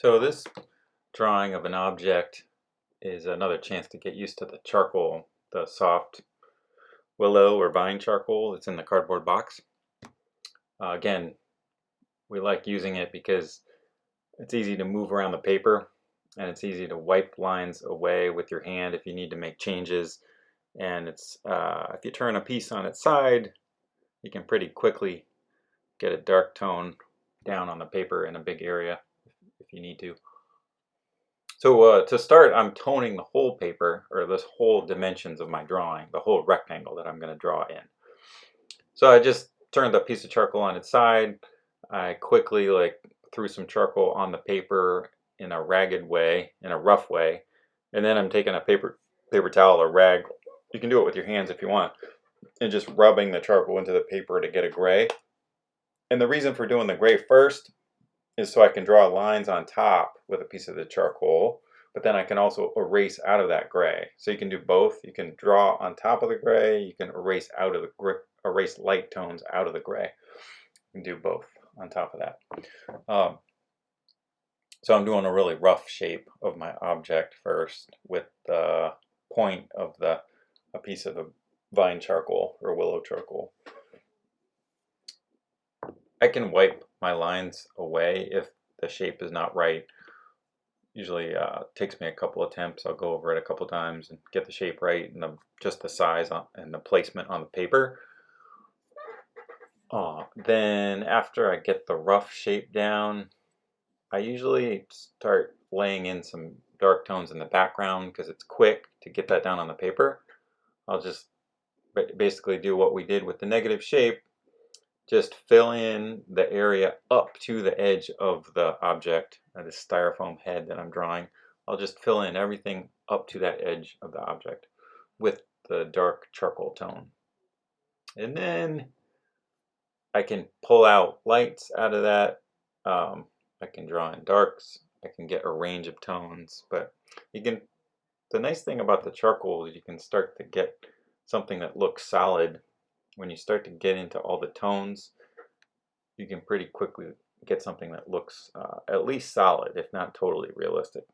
So this drawing of an object is another chance to get used to the charcoal, the soft willow or vine charcoal that's in the cardboard box. Again, we like using it because it's easy to move around the paper and it's easy to wipe lines away with your hand if you need to make changes. And it's if you turn a piece on its side, you can pretty quickly get a dark tone down on the paper in a big area if you need to. So to start, I'm toning the whole paper, or this whole dimensions of my drawing, the whole rectangle that I'm going to draw in. So I just turned the piece of charcoal on its side. I quickly threw some charcoal on the paper in a ragged way, in a rough way, and then I'm taking a paper towel or rag. You can do it with your hands if you want, and just rubbing the charcoal into the paper to get a gray. And the reason for doing the gray first is so I can draw lines on top with a piece of the charcoal, but then I can also erase out of that gray. So you can do both. You can draw on top of the gray, you can erase light tones out of the gray. You can do both on top of that. So I'm doing a really rough shape of my object first with the point of a piece of the vine charcoal or willow charcoal. I can wipe my lines away if the shape is not right. Usually takes me a couple attempts. I'll go over it a couple times and get the shape right and just the size and the placement on the paper. Then after I get the rough shape down, I usually start laying in some dark tones in the background because it's quick to get that down on the paper. I'll just basically do what we did with the negative shape. Just fill in the area up to the edge of the object, the styrofoam head that I'm drawing. I'll just fill in everything up to that edge of the object with the dark charcoal tone. And then I can pull out lights out of that. I can draw in darks. I can get a range of tones, but the nice thing about the charcoal is you can start to get something that looks solid. When you start to get into all the tones, you can pretty quickly get something that looks at least solid, if not totally realistic.